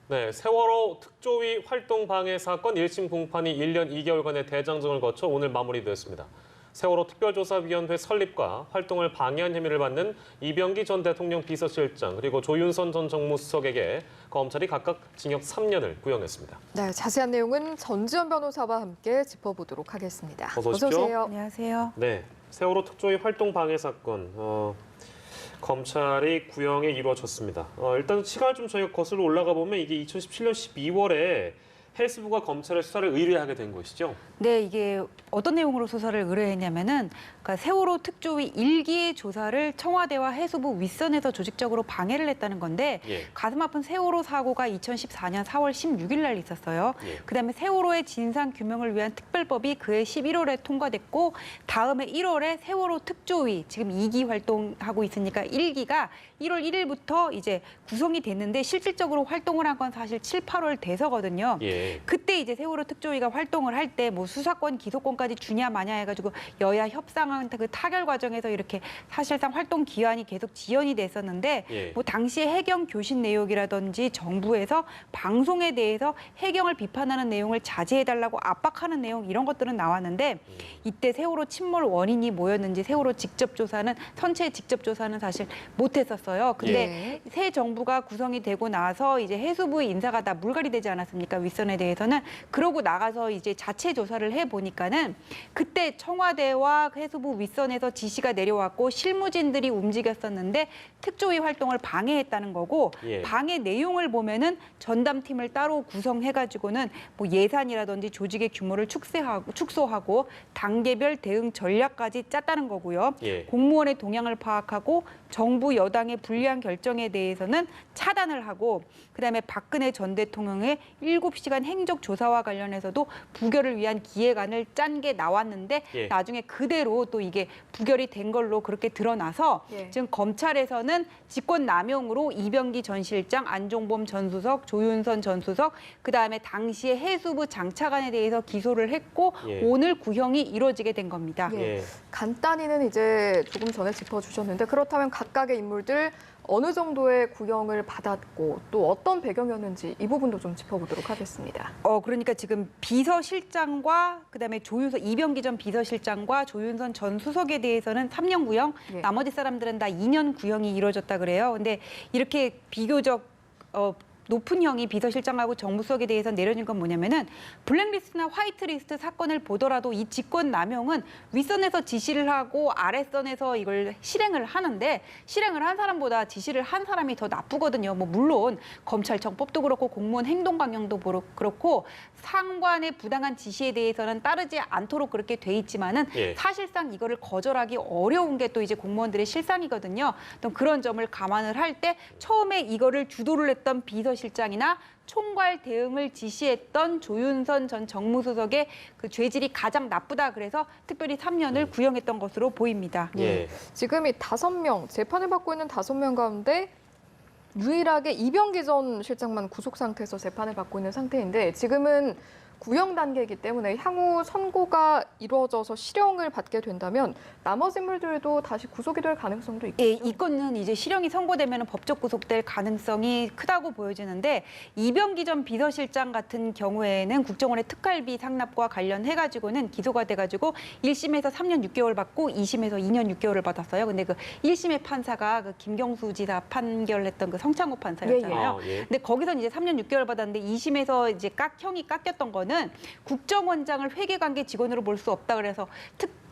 네, 세월호 특조위 활동 방해 사건 1심 공판이 1년 2개월간의 대장정을 거쳐 오늘 마무리되었습니다. 세월호 특별조사위원회 설립과 활동을 방해한 혐의를 받는 이병기 전 대통령 비서실장 그리고 조윤선 전 정무수석에게 검찰이 각각 징역 3년을 구형했습니다. 네, 자세한 내용은 전지현 변호사와 함께 짚어보도록 하겠습니다. 어서 오십시오. 오세요. 안녕하세요. 네, 세월호 특조위 활동 방해 사건 검찰이 구형이 이루어졌습니다. 일단 시간을 좀 저희가 거슬러 올라가 보면 이게 2017년 12월에 헬스부가 검찰의 수사를 의뢰하게 된 것이죠. 네, 이게 어떤 내용으로 수사를 의뢰했냐면은 그러니까 세월호 특조위 1기 조사를 청와대와 해수부 윗선에서 조직적으로 방해를 했다는 건데 가슴 아픈 세월호 사고가 2014년 4월 16일 날 있었어요. 그다음에 세월호의 진상 규명을 위한 특별법이 그해 11월에 통과됐고 다음에 1월에 세월호 특조위 지금 2기 활동하고 있으니까 1기가 1월 1일부터 이제 구성이 됐는데 실질적으로 활동을 한 건 사실 7, 8월 돼서거든요. 그때 이제 세월호 특조위가 활동을 할 때 뭐 수사권, 기소권까지 주냐 마냐 해가지고 여야 협상한 그 타결 과정에서 이렇게 사실상 활동 기한이 계속 지연이 됐었는데 뭐 당시에 해경 교신 내용이라든지 정부에서 방송에 대해서 해경을 비판하는 내용을 자제해달라고 압박하는 내용 이런 것들은 나왔는데 이때 세월호 침몰 원인이 뭐였는지 세월호 직접 조사는 선체 직접 조사는 사실 못했었어요. 근데 새 정부가 구성이 되고 나서 이제 해수부의 인사가 다 물갈이 되지 않았습니까? 윗선에 대해서는. 그러고 나가서 이제 자체 조사를 해보니까는 그때 청와대와 해수부 윗선에서 지시가 내려왔고 실무진들이 움직였었는데 특조위 활동을 방해했다는 거고 방해 내용을 보면은 전담팀을 따로 구성해가지고는 뭐 예산이라든지 조직의 규모를 축소하고 단계별 대응 전략까지 짰다는 거고요. 공무원의 동향을 파악하고 정부 여당의 불리한 결정에 대해서는 차단을 하고 그다음에 박근혜 전 대통령의 7시간 행적 조사와 관련해서도 부결을 위한 기획안을 짠 게 나왔는데 나중에 그대로 또 이게 부결이 된 걸로 그렇게 드러나서 지금 검찰에서는 직권남용으로 이병기 전 실장, 안종범 전 수석, 조윤선 전 수석, 그다음에 당시에 해수부 장차관에 대해서 기소를 했고 오늘 구형이 이루어지게 된 겁니다. 간단히는 이제 조금 전에 짚어주셨는데 그렇다면 각각의 인물들 어느 정도의 구형을 받았고 또 어떤 배경이었는지 이 부분도 좀 짚어보도록 하겠습니다. 그러니까 지금 비서실장과 그다음에 이병기 전 비서실장과 조윤선 전 수석에 대해서는 3년 구형, 나머지 사람들은 다 2년 구형이 이루어졌다 그래요. 근데 이렇게 비교적 높은 형이 비서실장하고 정무수석에 대해서 내려진 건 뭐냐면은 블랙리스트나 화이트리스트 사건을 보더라도 이 직권남용은 윗선에서 지시를 하고 아랫선에서 이걸 실행을 하는데 실행을 한 사람보다 지시를 한 사람이 더 나쁘거든요. 뭐 물론 검찰청법도 그렇고 공무원 행동강령도 그렇고 상관의 부당한 지시에 대해서는 따르지 않도록 그렇게 돼 있지만은 사실상 이거를 거절하기 어려운 게 또 이제 공무원들의 실상이거든요. 또 그런 점을 감안을 할 때 처음에 이거를 주도를 했던 비서실장이나 총괄 대응을 지시했던 조윤선 전 정무수석의 그 죄질이 가장 나쁘다 그래서 특별히 3년을 구형했던 것으로 보입니다. 지금 이 5명, 재판을 받고 있는 5명 가운데 유일하게 이병기 전 실장만 구속 상태에서 재판을 받고 있는 상태인데 지금은 구형 단계이기 때문에 향후 선고가 이루어져서 실형을 받게 된다면 나머지 인물들도 다시 구속이 될 가능성도 있겠죠. 이 건은 이제 실형이 선고되면 법적 구속될 가능성이 크다고 보여지는데 이병기 전 비서실장 같은 경우에는 국정원의 특활비 상납과 관련해가지고는 기소가 돼가지고 1심에서 3년 6개월 받고 2심에서 2년 6개월을 받았어요. 근데 그 1심의 판사가 그 김경수 지사 판결했던 그 성창호 판사였잖아요. 근데 거기서는 이제 3년 6개월 받았는데 2심에서 이제 형이 깎였던 거는 국정원장을 회계관계 직원으로 볼 수 없다 그래서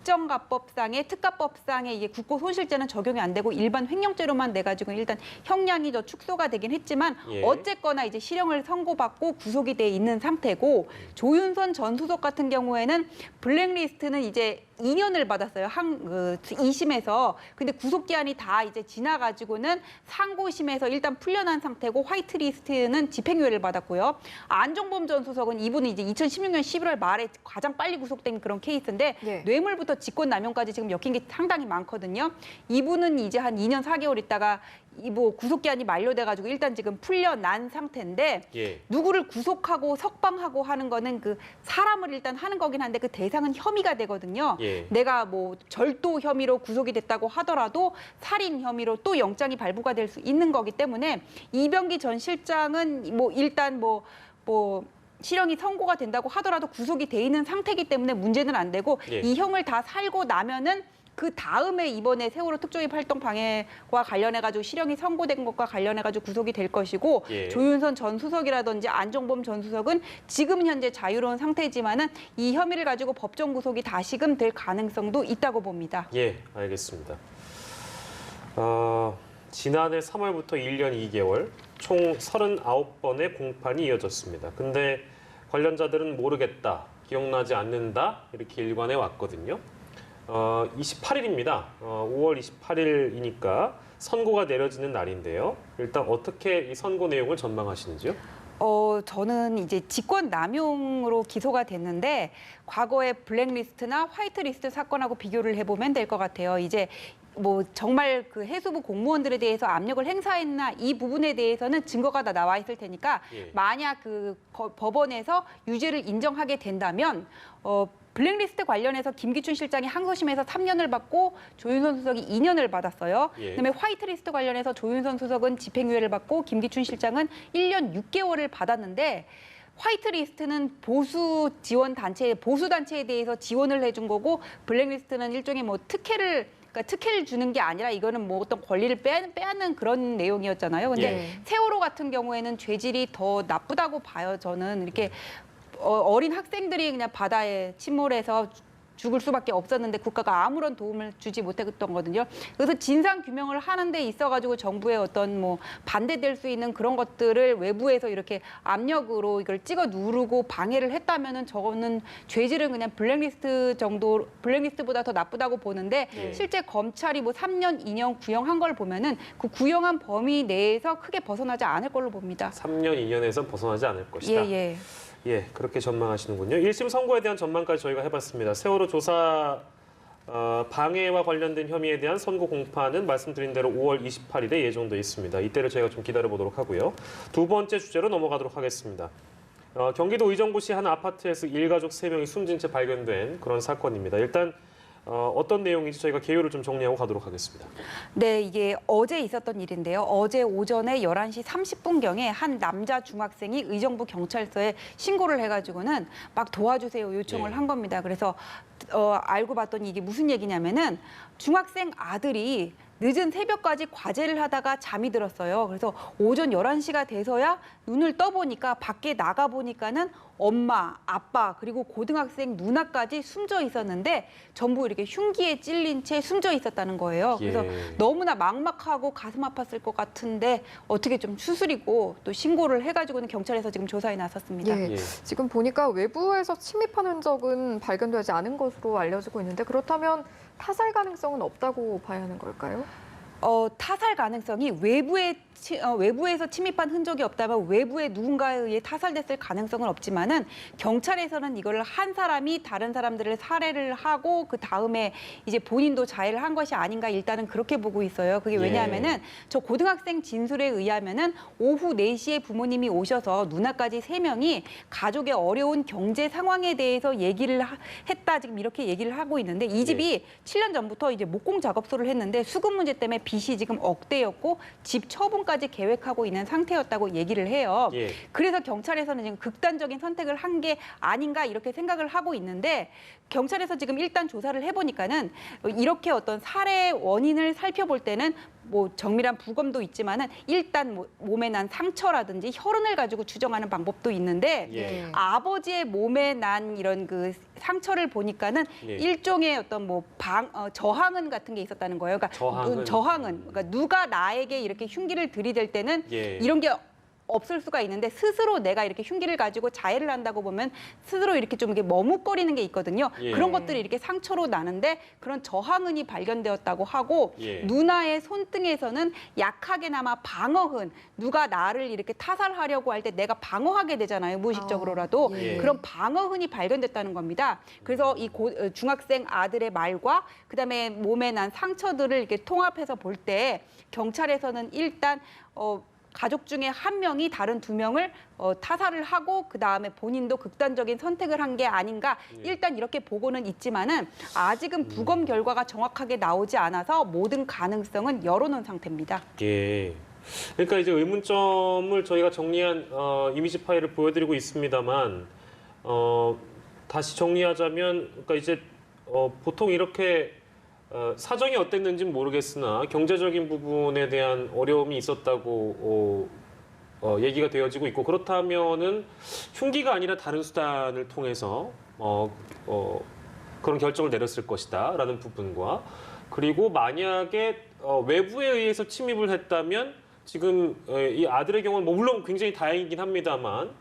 특가법상에 이게 국고손실죄는 적용이 안 되고 일반 횡령죄로만 내가지고 일단 형량이 더 축소가 되긴 했지만 어쨌거나 이제 실형을 선고받고 구속이 돼 있는 상태고 조윤선 전 수석 같은 경우에는 블랙리스트는 이제 2년을 받았어요. 2심에서. 근데 구속기한이 다 이제 지나가지고는 상고심에서 일단 풀려난 상태고 화이트리스트는 집행유예를 받았고요. 안종범 전 수석은 이분은 이제 2016년 11월 말에 가장 빨리 구속된 그런 케이스인데 뇌물부터 직권남용까지 지금 엮인 게 상당히 많거든요. 이분은 이제 한 2년 4개월 있다가 이 뭐 구속기한이 만료돼가지고 일단 지금 풀려난 상태인데 예. 누구를 구속하고 석방하고 하는 거는 그 사람을 일단 하는 거긴 한데 그 대상은 혐의가 되거든요. 예. 내가 뭐 절도 혐의로 구속이 됐다고 하더라도 살인 혐의로 또 영장이 발부가 될 수 있는 거기 때문에 이병기 전 실장은 뭐 일단 뭐 실형이 선고가 된다고 하더라도 구속이 돼 있는 상태이기 때문에 문제는 안 되고 예. 이 형을 다 살고 나면은 그 다음에 이번에 세월호 특조위 활동 방해와 관련해가지고 실형이 선고된 것과 관련해가지고 구속이 될 것이고 예. 조윤선 전 수석이라든지 안종범 전 수석은 지금 현재 자유로운 상태지만은 이 혐의를 가지고 법정 구속이 다시금 될 가능성도 있다고 봅니다. 예, 알겠습니다. 지난해 3월부터 1년 2개월 총 39번의 공판이 이어졌습니다. 근데 관련자들은 모르겠다, 기억나지 않는다 이렇게 일관해 왔거든요. 28일입니다. 5월 28일이니까 선고가 내려지는 날인데요. 일단 어떻게 이 선고 내용을 전망하시는지요? 저는 이제 직권 남용으로 기소가 됐는데 과거의 블랙리스트나 화이트리스트 사건하고 비교를 해보면 될 것 같아요. 이제 뭐 정말 그 해수부 공무원들에 대해서 압력을 행사했나 이 부분에 대해서는 증거가 다 나와 있을 테니까 예. 만약 그 법원에서 유죄를 인정하게 된다면 블랙리스트 관련해서 김기춘 실장이 항소심에서 3년을 받고 조윤선 수석이 2년을 받았어요. 예. 그다음에 화이트리스트 관련해서 조윤선 수석은 집행유예를 받고 김기춘 실장은 1년 6개월을 받았는데 화이트리스트는 보수 단체에 대해서 지원을 해준 거고 블랙리스트는 일종의 뭐 특혜를 주는 게 아니라 이거는 뭐 어떤 권리를 빼앗는 그런 내용이었잖아요. 근데 예. 세월호 같은 경우에는 죄질이 더 나쁘다고 봐요. 저는 이렇게 어린 학생들이 그냥 바다에 침몰해서 죽을 수밖에 없었는데 국가가 아무런 도움을 주지 못했던 거거든요. 그래서 진상 규명을 하는 데 있어가지고 정부의 어떤 뭐 반대될 수 있는 그런 것들을 외부에서 이렇게 압력으로 이걸 찍어 누르고 방해를 했다면은 저거는 죄질은 그냥 블랙리스트보다 더 나쁘다고 보는데 예. 실제 검찰이 뭐 3년, 2년 구형한 걸 보면은 그 구형한 범위 내에서 크게 벗어나지 않을 걸로 봅니다. 3년, 2년에서 벗어나지 않을 것이다. 예. 예, 그렇게 전망하시는군요. 1심 선고에 대한 전망까지 저희가 해봤습니다. 세월호 조사 방해와 관련된 혐의에 대한 선고 공판은 말씀드린 대로 5월 28일에 예정돼 있습니다. 이때를 저희가 좀 기다려보도록 하고요. 두 번째 주제로 넘어가도록 하겠습니다. 경기도 의정부시 한 아파트에서 일가족 3명이 숨진 채 발견된 그런 사건입니다. 일단 어떤 내용인지 저희가 개요를 좀 정리하고 가도록 하겠습니다. 네, 이게 어제 있었던 일인데요. 어제 오전에 11시 30분경에 한 남자 중학생이 의정부 경찰서에 신고를 해가지고는 막 도와주세요 요청을 네. 한 겁니다. 그래서 알고 봤더니 이게 무슨 얘기냐면은 중학생 아들이 늦은 새벽까지 과제를 하다가 잠이 들었어요. 그래서 오전 11시가 돼서야 눈을 떠보니까 밖에 나가보니까는 엄마, 아빠, 그리고 고등학생 누나까지 숨져 있었는데 전부 이렇게 흉기에 찔린 채 숨져 있었다는 거예요. 그래서 예. 너무나 막막하고 가슴 아팠을 것 같은데 어떻게 좀 추스리고 또 신고를 해가지고는 경찰에서 지금 조사에 나섰습니다. 예. 예. 지금 보니까 외부에서 침입한 흔적은 발견되지 않은 것으로 알려지고 있는데 그렇다면 타살 가능성은 없다고 봐야 하는 걸까요? 타살 가능성이 외부에서 침입한 흔적이 없다면 외부에 누군가에 의해 타살됐을 가능성은 없지만은 경찰에서는 이걸 한 사람이 다른 사람들을 살해를 하고 그 다음에 이제 본인도 자해를 한 것이 아닌가 일단은 그렇게 보고 있어요. 그게 왜냐하면은 저 고등학생 진술에 의하면은 오후 4시에 부모님이 오셔서 누나까지 3명이 가족의 어려운 경제 상황에 대해서 얘기를 했다 지금 이렇게 얘기를 하고 있는데 이 집이 7년 전부터 이제 목공 작업소를 했는데 수급 문제 때문에 빚이 지금 억대였고 집 처분까지 계획하고 있는 상태였다고 얘기를 해요. 예. 그래서 경찰에서는 지금 극단적인 선택을 한 게 아닌가 이렇게 생각을 하고 있는데 경찰에서 지금 일단 조사를 해보니까는 이렇게 어떤 살해 원인을 살펴볼 때는 뭐 정밀한 부검도 있지만은 일단 뭐 몸에 난 상처라든지 혈흔을 가지고 추정하는 방법도 있는데 예. 아버지의 몸에 난 이런 그 상처를 보니까는 예. 일종의 어떤 뭐 저항은 같은 게 있었다는 거예요. 그러니까 저항은? 그러니까 누가 나에게 이렇게 흉기를 들이댈 때는 예. 이런 게 없을 수가 있는데 스스로 내가 이렇게 흉기를 가지고 자해를 한다고 보면 스스로 이렇게 좀 이렇게 머뭇거리는 게 있거든요. 예. 그런 것들이 이렇게 상처로 나는데 그런 저항은이 발견되었다고 하고 예. 누나의 손등에서는 약하게나마 방어흔, 누가 나를 이렇게 타살하려고 할 때 내가 방어하게 되잖아요. 무의식적으로라도. 예. 그런 방어흔이 발견됐다는 겁니다. 그래서 이 중학생 아들의 말과 그다음에 몸에 난 상처들을 이렇게 통합해서 볼 때 경찰에서는 일단 가족 중에 한 명이 다른 두 명을 타살을 하고 그다음에 본인도 극단적인 선택을 한 게 아닌가 일단 이렇게 보고는 있지만은 아직은 부검 결과가 정확하게 나오지 않아서 모든 가능성은 열어놓은 상태입니다. 예. 그러니까 이제 의문점을 저희가 정리한 이미지 파일을 보여드리고 있습니다만 다시 정리하자면 그러니까 이제 보통 이렇게 사정이 어땠는지는 모르겠으나 경제적인 부분에 대한 어려움이 있었다고 얘기가 되어지고 있고 그렇다면은 흉기가 아니라 다른 수단을 통해서 그런 결정을 내렸을 것이다라는 부분과 그리고 만약에 외부에 의해서 침입을 했다면 지금 이 아들의 경우는 뭐 물론 굉장히 다행이긴 합니다만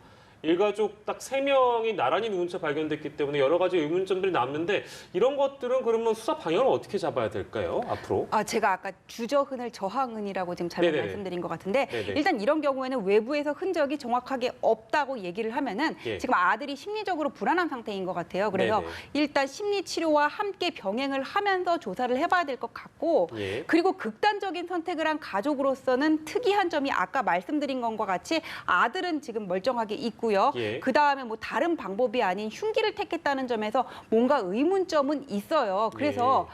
일가족 딱 3명이 나란히 누운 채 발견됐기 때문에 여러 가지 의문점들이 남는데 이런 것들은 그러면 수사 방향을 어떻게 잡아야 될까요? 앞으로? 제가 아까 주저흔을 저항흔이라고 지금 잘못 네네. 말씀드린 것 같은데 네네. 일단 이런 경우에는 외부에서 흔적이 정확하게 없다고 얘기를 하면은 예. 지금 아들이 심리적으로 불안한 상태인 것 같아요. 그래서 네네. 일단 심리 치료와 함께 병행을 하면서 조사를 해봐야 될 것 같고 예. 그리고 극단적인 선택을 한 가족으로서는 특이한 점이 아까 말씀드린 것과 같이 아들은 지금 멀쩡하게 있고요. 예. 그 다음에 뭐 다른 방법이 아닌 흉기를 택했다는 점에서 뭔가 의문점은 있어요. 그래서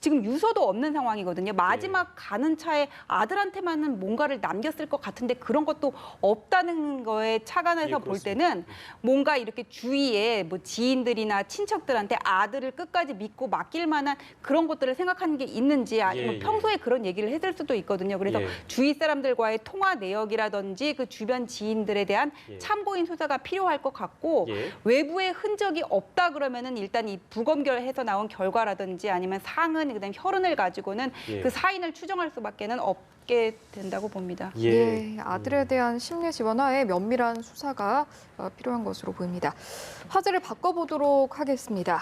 지금 유서도 없는 상황이거든요. 마지막 가는 차에 아들한테만은 뭔가를 남겼을 것 같은데 그런 것도 없다는 거에 착안해서 예, 볼 그렇습니다. 때는 뭔가 이렇게 주위에 뭐 지인들이나 친척들한테 아들을 끝까지 믿고 맡길 만한 그런 것들을 생각하는 게 있는지 아니면 예. 평소에 그런 얘기를 했을 수도 있거든요. 그래서 예. 주위 사람들과의 통화 내역이라든지 그 주변 지인들에 대한 예. 참고인 수사가 필요할 것 같고 예. 외부의 흔적이 없다 그러면은 일단 이 부검결해서 나온 결과라든지 아니면 상흔 그다음 혈흔을 가지고는 예. 그 사인을 추정할 수밖에는 없게 된다고 봅니다. 예, 아들에 대한 심리 지원하에 면밀한 수사가 필요한 것으로 보입니다. 화제를 바꿔보도록 하겠습니다.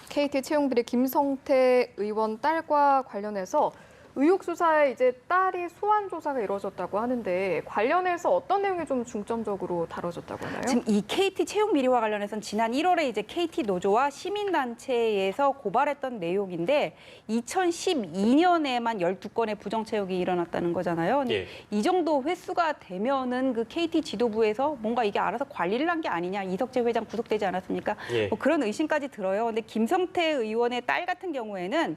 KT 채용비리 김성태 의원 딸과 관련해서 의혹 수사에 이제 딸이 소환 조사가 이루어졌다고 하는데 관련해서 어떤 내용이 좀 중점적으로 다뤄졌다고 하나요? 지금 이 KT 채용 비리와 관련해서는 지난 1월에 이제 KT 노조와 시민단체에서 고발했던 내용인데 2012년에만 12건의 부정 채용이 일어났다는 거잖아요. 근데 예. 이 정도 횟수가 되면은 그 KT 지도부에서 뭔가 이게 알아서 관리를 한 게 아니냐. 이석재 회장 구속되지 않았습니까? 예. 뭐 그런 의심까지 들어요. 근데 김성태 의원의 딸 같은 경우에는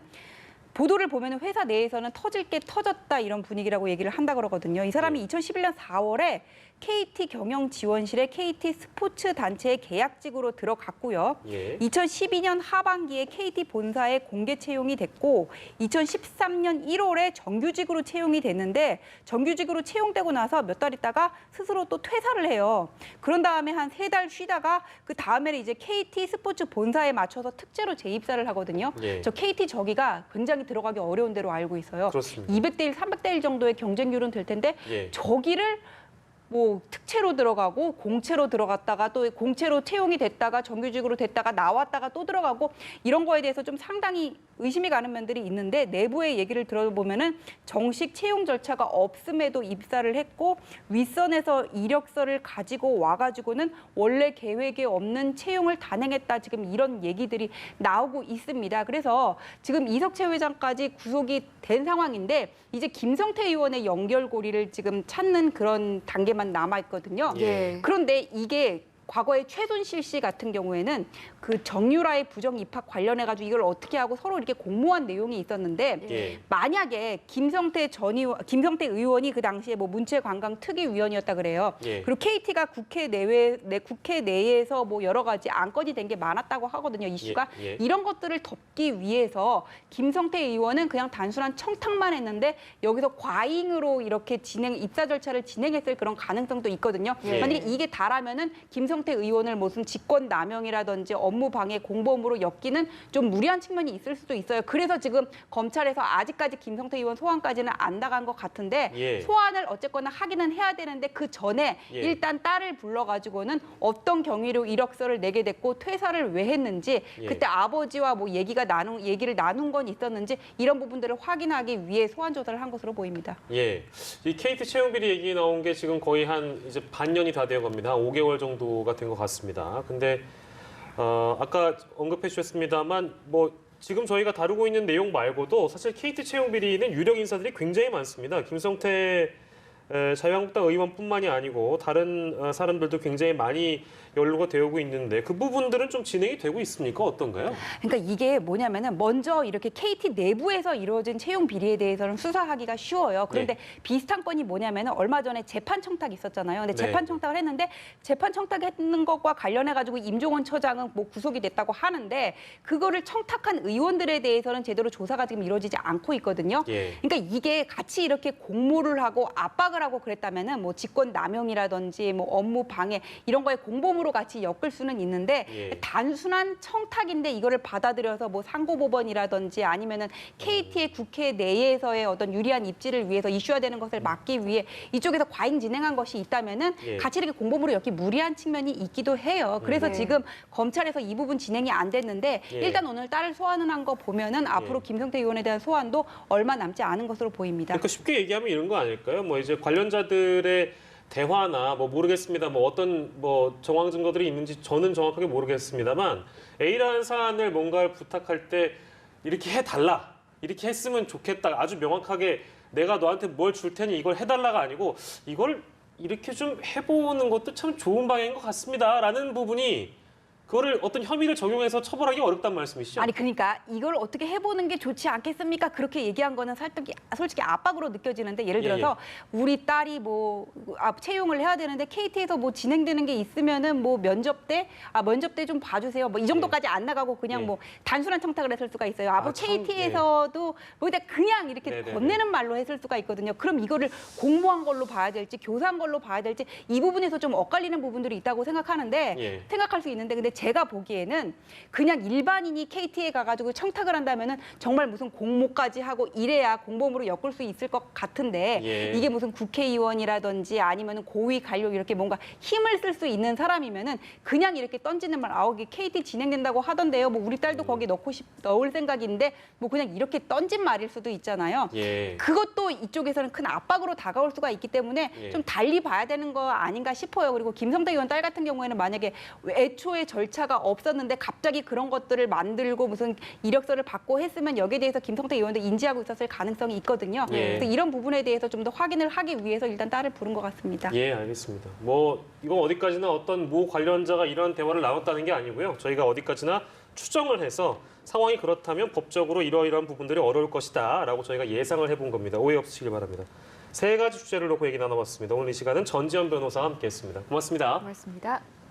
보도를 보면 회사 내에서는 터질 게 터졌다 이런 분위기라고 얘기를 한다 그러거든요. 이 사람이 2011년 4월에 KT 경영지원실에 KT 스포츠 단체의 계약직으로 들어갔고요. 예. 2012년 하반기에 KT 본사에 공개 채용이 됐고 2013년 1월에 정규직으로 채용이 됐는데 정규직으로 채용되고 나서 몇 달 있다가 스스로 또 퇴사를 해요. 그런 다음에 한 3달 쉬다가 그 다음에는 이제 KT 스포츠 본사에 맞춰서 특제로 재입사를 하거든요. 예. 저 KT 저기가 굉장히 들어가기 어려운 대로 알고 있어요. 그렇습니다. 200대 1, 300대 1 정도의 경쟁률은 될 텐데 예. 저기를 뭐 특채로 들어가고 공채로 들어갔다가 또 공채로 채용이 됐다가 정규직으로 됐다가 나왔다가 또 들어가고 이런 거에 대해서 좀 상당히 의심이 가는 면들이 있는데 내부의 얘기를 들어보면은 정식 채용 절차가 없음에도 입사를 했고 윗선에서 이력서를 가지고 와가지고는 원래 계획에 없는 채용을 단행했다 지금 이런 얘기들이 나오고 있습니다. 그래서 지금 이석채 회장까지 구속이 된 상황인데 이제 김성태 의원의 연결고리를 지금 찾는 그런 단계만 남아 있거든요. 예. 그런데 이게 과거에 최순실 씨 같은 경우에는 그 정유라의 부정 입학 관련해가지고 이걸 어떻게 하고 서로 이렇게 공모한 내용이 있었는데 예. 만약에 김성태 의원이 그 당시에 뭐 문체관광특위위원이었다 그래요. 예. 그리고 KT가 국회 내에서 뭐 여러 가지 안건이 된 게 많았다고 하거든요. 이슈가 예. 예. 이런 것들을 덮기 위해서 김성태 의원은 그냥 단순한 청탁만 했는데 여기서 과잉으로 이렇게 입사 절차를 진행했을 그런 가능성도 있거든요. 예. 만약에 이게 다라면은 김성태 김성태 의원을 무슨 직권 남용이라든지 업무 방해 공범으로 엮기는 좀 무리한 측면이 있을 수도 있어요. 그래서 지금 검찰에서 아직까지 김성태 의원 소환까지는 안 나간 것 같은데 예. 소환을 어쨌거나 하기는 해야 되는데 그 전에 예. 일단 딸을 불러가지고는 어떤 경위로 이력서를 내게 됐고 퇴사를 왜 했는지 예. 그때 아버지와 뭐 얘기를 나눈 건 있었는지 이런 부분들을 확인하기 위해 소환 조사를 한 것으로 보입니다. 예, 이 KT 채용 비리 얘기 나온 게 지금 거의 한 이제 반년이 다 되어 갑니다. 한 5개월 정도가 된 것 같습니다. 근데 아까 언급해 주셨습니다만 뭐 지금 저희가 다루고 있는 내용 말고도 사실 KT 채용 비리는 유력 인사들이 굉장히 많습니다. 김성태 자유한국당 의원뿐만이 아니고 다른 사람들도 굉장히 많이 연루가 되고 있는데 그 부분들은 좀 진행이 되고 있습니까? 어떤가요? 그러니까 이게 뭐냐면은 먼저 이렇게 KT 내부에서 이루어진 채용 비리에 대해서는 수사하기가 쉬워요. 그런데 비슷한 건이 뭐냐면은 얼마 전에 재판 청탁 있었잖아요. 근데 네. 재판 청탁을 했는데 재판 청탁했는 것과 관련해 가지고 임종원 처장은 뭐 구속이 됐다고 하는데 그거를 청탁한 의원들에 대해서는 제대로 조사가 지금 이루어지지 않고 있거든요. 예. 그러니까 이게 같이 이렇게 공모를 하고 압박을 하고 그랬다면은 뭐 직권 남용이라든지 뭐 업무 방해 이런 거에 공범으로 같이 엮을 수는 있는데 예. 단순한 청탁인데 이거를 받아들여서 뭐 상고법원이라든지 아니면은 KT의 국회 내에서의 어떤 유리한 입지를 위해서 이슈화되는 것을 막기 위해 이쪽에서 과잉 진행한 것이 있다면은 예. 같이 이렇게 공범으로 엮기 무리한 측면이 있기도 해요. 그래서 네. 지금 검찰에서 이 부분 진행이 안 됐는데 예. 일단 오늘 딸을 소환을 한 거 보면은 앞으로 김성태 의원에 대한 소환도 얼마 남지 않은 것으로 보입니다. 그러니까 쉽게 얘기하면 이런 거 아닐까요? 뭐 이제 관련자들의 대화나 뭐 모르겠습니다. 뭐 어떤 뭐 정황 증거들이 있는지 저는 정확하게 모르겠습니다만 A라는 사안을 뭔가를 부탁할 때 이렇게 해달라, 이렇게 했으면 좋겠다. 아주 명확하게 내가 너한테 뭘 줄 테니 이걸 해달라가 아니고 이걸 이렇게 좀 해보는 것도 참 좋은 방향인 것 같습니다라는 부분이 그거를 어떤 혐의를 적용해서 처벌하기 어렵단 말씀이시죠? 아니 그러니까 이걸 어떻게 해보는 게 좋지 않겠습니까? 그렇게 얘기한 거는 솔직히 압박으로 느껴지는데 예를 들어서 우리 딸이 뭐 채용을 해야 되는데 KT에서 뭐 진행되는 게 있으면은 뭐 면접 때 좀 봐주세요. 뭐 이 정도까지 안 나가고 그냥 뭐 단순한 청탁을 했을 수가 있어요. KT에서도 뭐 그냥 이렇게 네네네. 건네는 말로 했을 수가 있거든요. 그럼 이거를 공모한 걸로 봐야 될지 교사한 걸로 봐야 될지 이 부분에서 좀 엇갈리는 부분들이 있다고 생각하는데 생각할 수 있는데 근데 제가 보기에는 그냥 일반인이 KT에 가가지고 청탁을 한다면은 정말 무슨 공모까지 하고 이래야 공범으로 엮을 수 있을 것 같은데 이게 무슨 국회의원이라든지 아니면은 고위 관료 이렇게 뭔가 힘을 쓸 수 있는 사람이면은 그냥 이렇게 던지는 말 이게 KT 진행된다고 하던데요. 뭐 우리 딸도 거기 넣을 생각인데 뭐 그냥 이렇게 던진 말일 수도 있잖아요. 그것도 이쪽에서는 큰 압박으로 다가올 수가 있기 때문에 좀 달리 봐야 되는 거 아닌가 싶어요. 그리고 김성태 의원 딸 같은 경우에는 만약에 애초에 절차가 없었는데 갑자기 그런 것들을 만들고 무슨 이력서를 받고 했으면 여기에 대해서 김성태 의원도 인지하고 있었을 가능성이 있거든요. 그래서 이런 부분에 대해서 좀 더 확인을 하기 위해서 일단 딸을 부른 것 같습니다. 예, 알겠습니다. 뭐 이건 어디까지나 어떤 모 관련자가 이런 대화를 나눴다는 게 아니고요. 저희가 어디까지나 추정을 해서 상황이 그렇다면 법적으로 이러이러한 부분들이 어려울 것이다라고 저희가 예상을 해본 겁니다. 오해 없으시길 바랍니다. 세 가지 주제를 놓고 얘기 나눠봤습니다. 오늘 이 시간은 전지현 변호사와 함께했습니다. 고맙습니다. 고맙습니다.